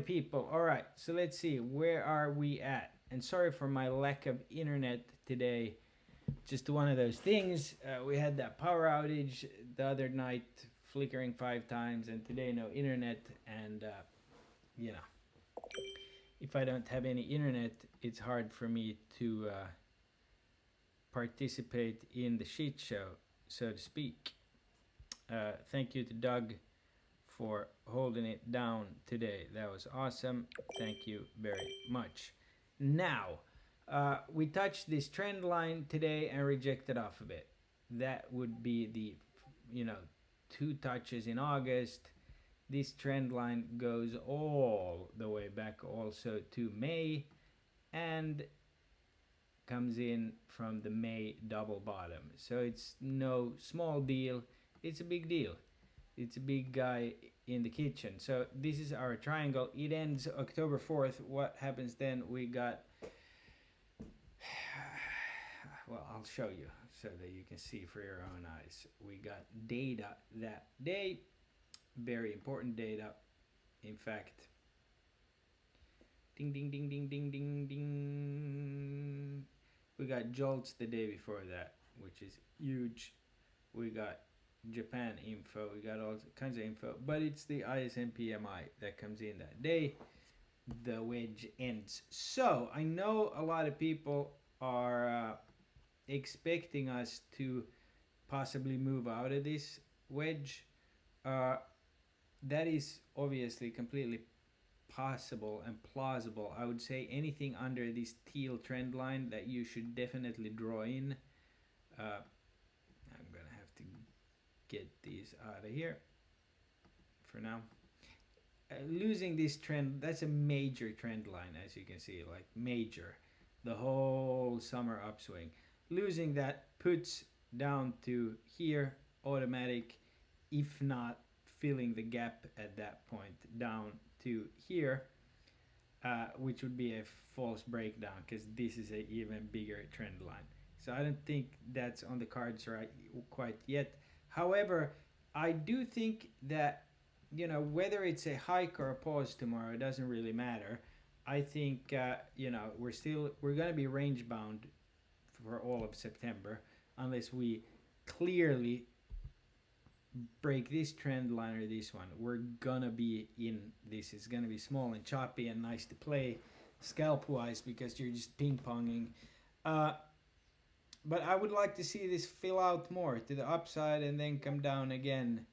People, all right, so let's see, where are we at? And sorry for my lack of internet today. Just one of those things. We had that power outage the other night, flickering 5 times, and today no internet. And you know, if I don't have any internet, it's hard for me to participate in the shit show, so to speak. Thank you to Doug for holding it down today. That was awesome. Thank you very much. Now, we touched this trend line today and rejected off of it. That would be the, you know, 2 touches in August. This trend line goes all the way back also to May and comes in from the May double bottom. So it's no small deal. It's a big deal. It's a big guy in the kitchen. So this is our triangle. It ends October 4th. What happens then? We got, well, I'll show you so that you can see for your own eyes. We got data that day. Very important data. In fact, ding, ding, ding, ding, ding, ding, ding. We got jolts the day before that, which is huge. We got Japan info, we got all kinds of info, but it's the ISM PMI that comes in that day. The wedge ends. So I know a lot of people are expecting us to possibly move out of this wedge. That is obviously completely possible and plausible. I would say anything under this teal trend line that you should definitely draw in. I'm gonna have to get these out of here for now. Losing this trend, that's a major trend line, as you can see, like major, the whole summer upswing. Losing that puts down to here automatic, if not filling the gap at that point down to here, which would be a false breakdown because this is a even bigger trend line. So I don't think that's on the cards right quite yet. However, I do think that, you know, whether it's a hike or a pause tomorrow, it doesn't really matter. I think you know, we're gonna be range bound for all of September unless we clearly break this trend line or this one. We're gonna be in this. It's gonna be small and choppy and nice to play scalp wise because you're just ping ponging. But I would like to see this fill out more to the upside and then come down again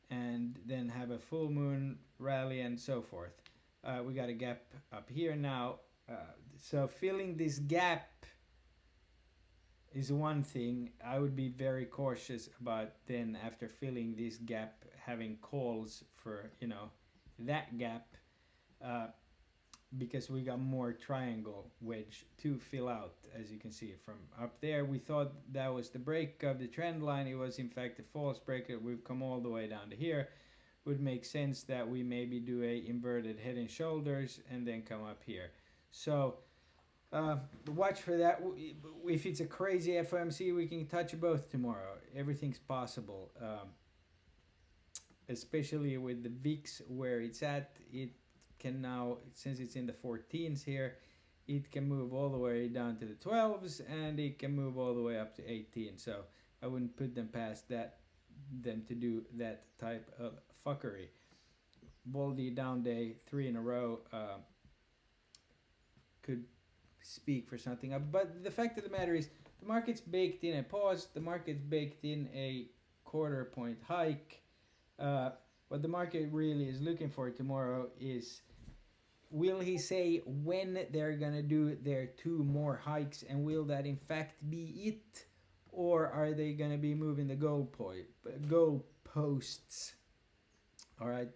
and then have a full moon rally and so forth. We got a gap up here now. So filling this gap is one thing. I would be very cautious about then after filling this gap having calls for, you know, that gap because we got more triangle wedge to fill out. As you can see from up there, we thought that was the break of the trend line. It was in fact a false break. We've come all the way down to here. Would make sense that we maybe do a inverted head and shoulders and then come up here. So watch for that. If it's a crazy FOMC, we can touch both tomorrow. Everything's possible, especially with the VIX where it's at. It can now, since it's in the 14s here, it can move all the way down to the 12s and it can move all the way up to 18. So I wouldn't put them past them to do that type of fuckery. Baldy down day 3 in a row could speak for something. But the fact of the matter is the market's baked in a pause. The market's baked in a quarter point hike. What the market really is looking for tomorrow is, will he say when they're gonna do their 2 more hikes, and will that in fact be it, or are they gonna be moving the goalposts? All right,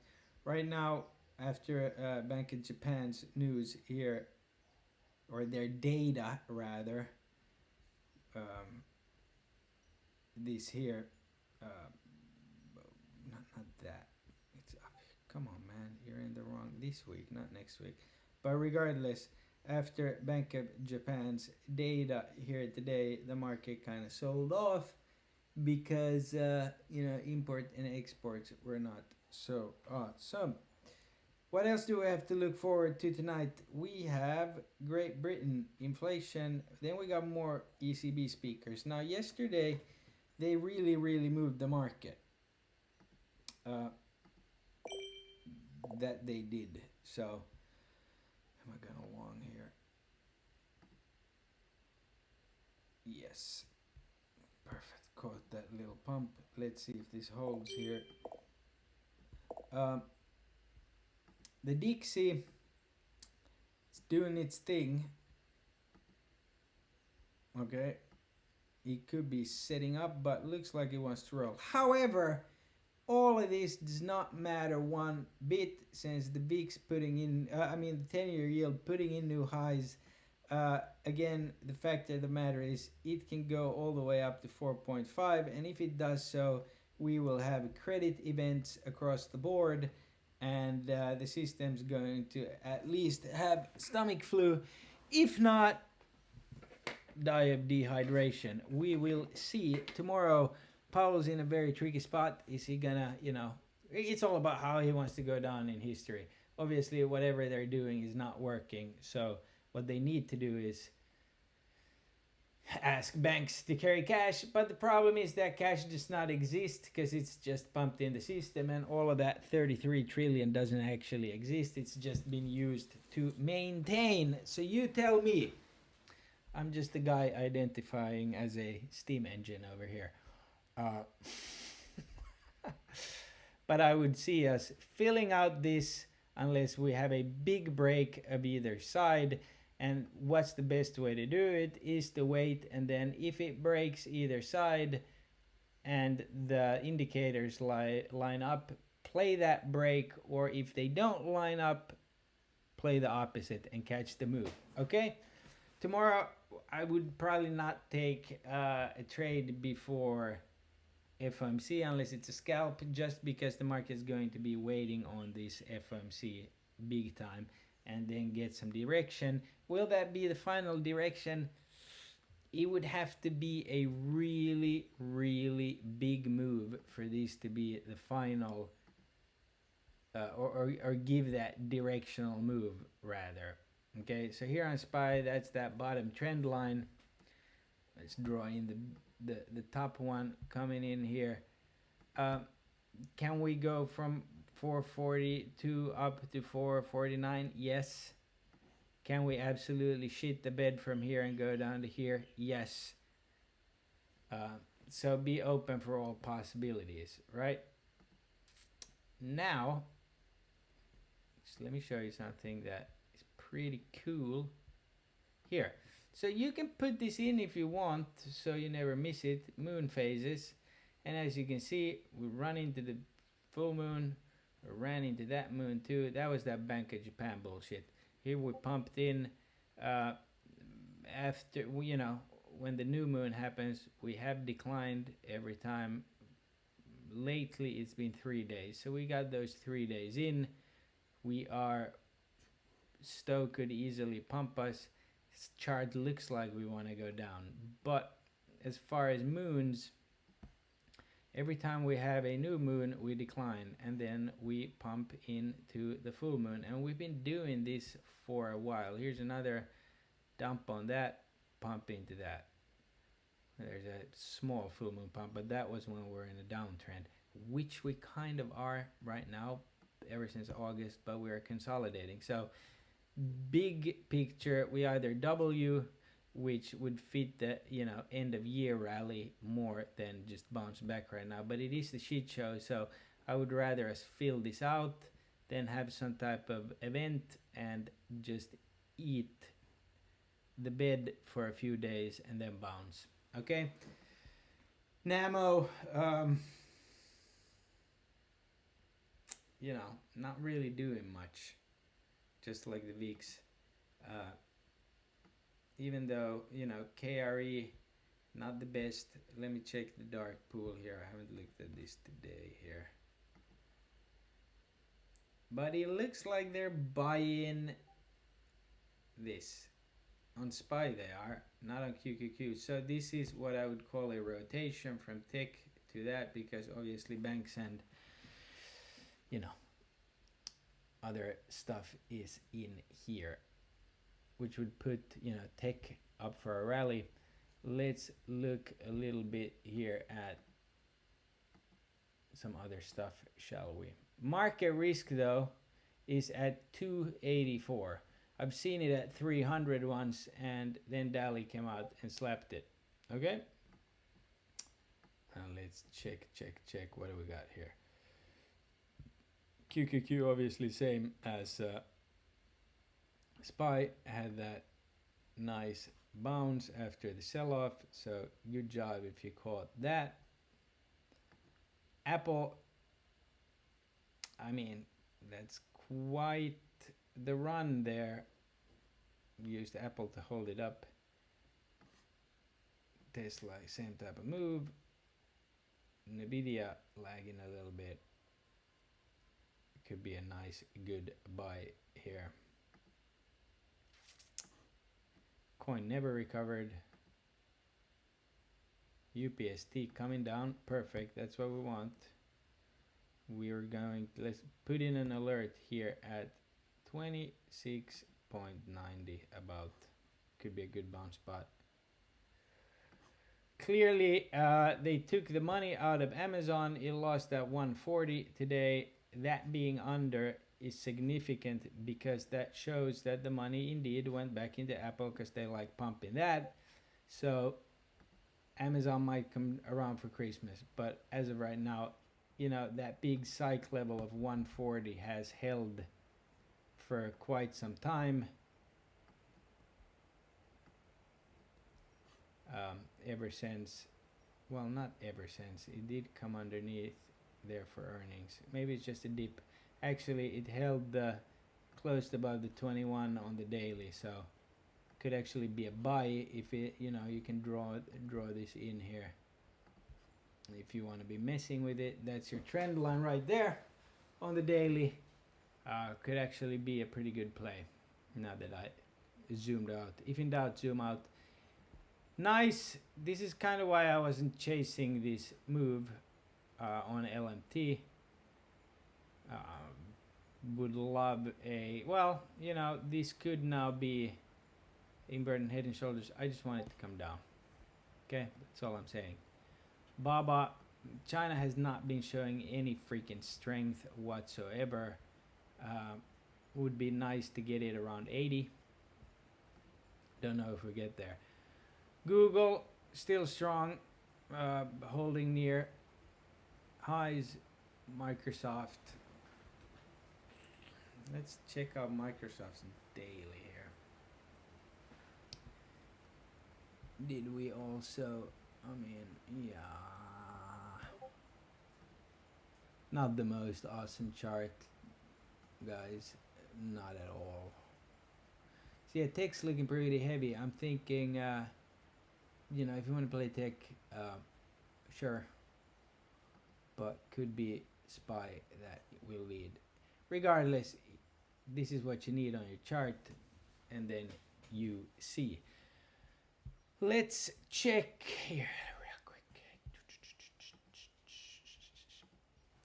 right now after Bank of Japan's news here, or their data rather, this here, not that. It's up. Come on, man, you're in the wrong this week, not next week. But regardless, after Bank of Japan's data here today, the market kind of sold off because you know, import and exports were not so awesome. What else do we have to look forward to tonight? We have Great Britain inflation. Then we got more ECB speakers. Now, yesterday they really moved the market. Uh, that they did. So, am I going along here? Yes. Perfect. Caught that little pump. Let's see if this holds here. Um, the Dixie is doing its thing. Okay. It could be setting up, but looks like it wants to roll. However, all of this does not matter one bit since the VIX putting in, the 10-year yield putting in new highs. Again, the fact of the matter is it can go all the way up to 4.5, and if it does so, we will have credit events across the board, and the system's going to at least have stomach flu, if not die of dehydration. We will see tomorrow. Powell's in a very tricky spot. Is he gonna, it's all about how he wants to go down in history. Obviously, whatever they're doing is not working. So what they need to do is ask banks to carry cash. But the problem is that cash does not exist because it's just pumped in the system, and all of that 33 trillion doesn't actually exist. It's just been used to maintain. So you tell me. I'm just a guy identifying as a steam engine over here. But I would see us filling out this unless we have a big break of either side. And what's the best way to do it is to wait, and then if it breaks either side and the indicators line up, play that break, or if they don't line up, play the opposite and catch the move. Okay? Tomorrow I would probably not take a trade before FOMC unless it's a scalp, just because the market is going to be waiting on this FOMC big time and then get some direction. Will that be the final direction? It would have to be a really big move for this to be the final or give that directional move rather. Okay, so here on SPY, that's that bottom trend line. Let's draw in the top one coming in here. Can we go from 442 up to 449? Yes. Can we absolutely shit the bed from here and go down to here? Yes. So be open for all possibilities, right? Now, just let me show you something that is pretty cool here. So you can put this in if you want, so you never miss it. Moon phases, and as you can see, we run into the full moon, we ran into that moon too. That was that Bank of Japan bullshit. Here we pumped in after, when the new moon happens, we have declined every time. Lately it's been 3 days, so we got those 3 days in. We are, Stowe could easily pump us. This chart looks like we want to go down, but as far as moons, every time we have a new moon we decline, and then we pump into the full moon, and we've been doing this for a while. Here's another dump on that, pump into that. There's a small full moon pump, but that was when we're in a downtrend, which we kind of are right now ever since August, but we're consolidating. So big picture, we either W, which would fit the end of year rally more than just bounce back right now, but it is the shit show, so I would rather us fill this out than have some type of event and just eat the bed for a few days and then bounce. Okay, NAMO, not really doing much, just like the VIX. Even though, KRE, not the best. Let me check the dark pool here. I haven't looked at this today here. But it looks like they're buying this. On SPY they are, not on QQQ. So this is what I would call a rotation from tech to that, because obviously banks and, other stuff is in here, which would put, you know, tech up for a rally. Let's look a little bit here at some other stuff, shall we? Market risk though is at 284. I've seen it at 300 once, and then Dali came out and slapped it. Okay. Let's check. What do we got here? QQQ obviously same as SPY, had that nice bounce after the sell-off, so good job if you caught that. Apple, I mean, that's quite the run there. We used Apple to hold it up. Tesla, same type of move. Nvidia lagging a little bit. Could be a nice good buy here. Coin never recovered. UPST coming down, perfect, that's what we want. We're going to, let's put in an alert here at 26.90 about. Could be a good bounce spot. Clearly they took the money out of Amazon. It lost at 140 today. That being under is significant because that shows that the money indeed went back into Apple because they like pumping that. So Amazon might come around for Christmas, but as of right now, you know, that big psych level of 140 has held for quite some time. Ever since, well, not ever since, it did come underneath there for earnings. Maybe it's just a dip. Actually, it held closed above the 21 on the daily, so could actually be a buy if it, you know, you can draw this in here if you want to be messing with it. That's your trend line right there on the daily. Could actually be a pretty good play now that I zoomed out. If in doubt, zoom out. Nice. This is kind of why I wasn't chasing this move on LMT. Would love a, well, you know, this could now be inverted head and shoulders. I just want it to come down. Okay, that's all I'm saying. BABA, China has not been showing any freaking strength whatsoever. Would be nice to get it around 80. Don't know if we get there. Google still strong, holding near highs. Microsoft, let's check out Microsoft's daily here. Did we also, I mean, yeah, not the most awesome chart, guys, not at all. So yeah, tech's looking pretty heavy. I'm thinking, you know, if you want to play tech, sure, but could be SPY that will lead. Regardless, this is what you need on your chart, and then you see. Let's check here real quick.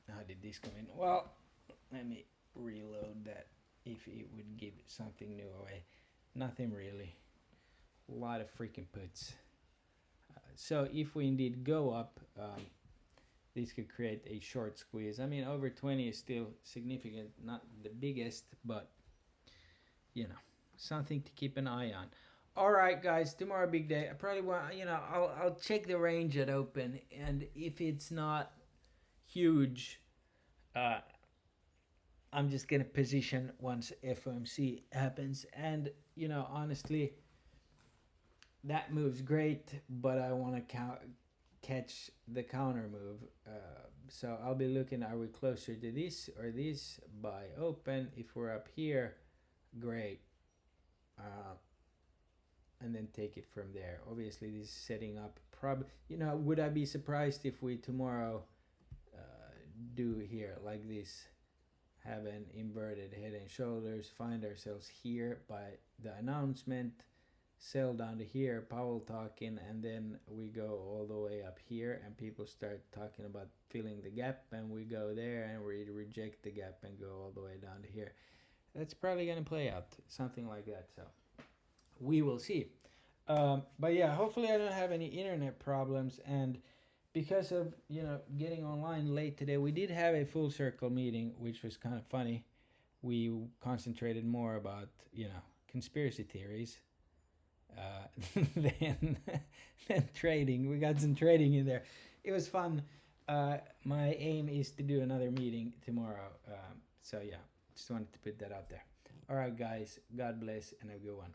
How did this come in? Well, let me reload that if it would give something new away. Nothing really. A lot of freaking puts. So if we indeed go up, this could create a short squeeze. I mean, over 20 is still significant, not the biggest, but you know, something to keep an eye on. All right, guys, tomorrow big day. I probably want, you know, I'll check the range at open, and if it's not huge, I'm just gonna position once FOMC happens. And you know, honestly, that move's great, but I want to catch the counter move. So I'll be looking, are we closer to this or this by open? If we're up here, great. And then take it from there. Obviously this is setting up, you know, would I be surprised if we tomorrow do here like this, have an inverted head and shoulders, find ourselves here by the announcement, sell down to here, Powell talking, and then we go all the way up here, and people start talking about filling the gap, and we go there and we reject the gap and go all the way down to here. That's probably going to play out something like that. So we will see. But yeah, hopefully I don't have any internet problems. And because of getting online late today, we did have a full circle meeting, which was kind of funny. We concentrated more about conspiracy theories than trading. We got some trading in there. It was fun. My aim is to do another meeting tomorrow. So yeah, just wanted to put that out there. All right, guys. God bless and have a good one.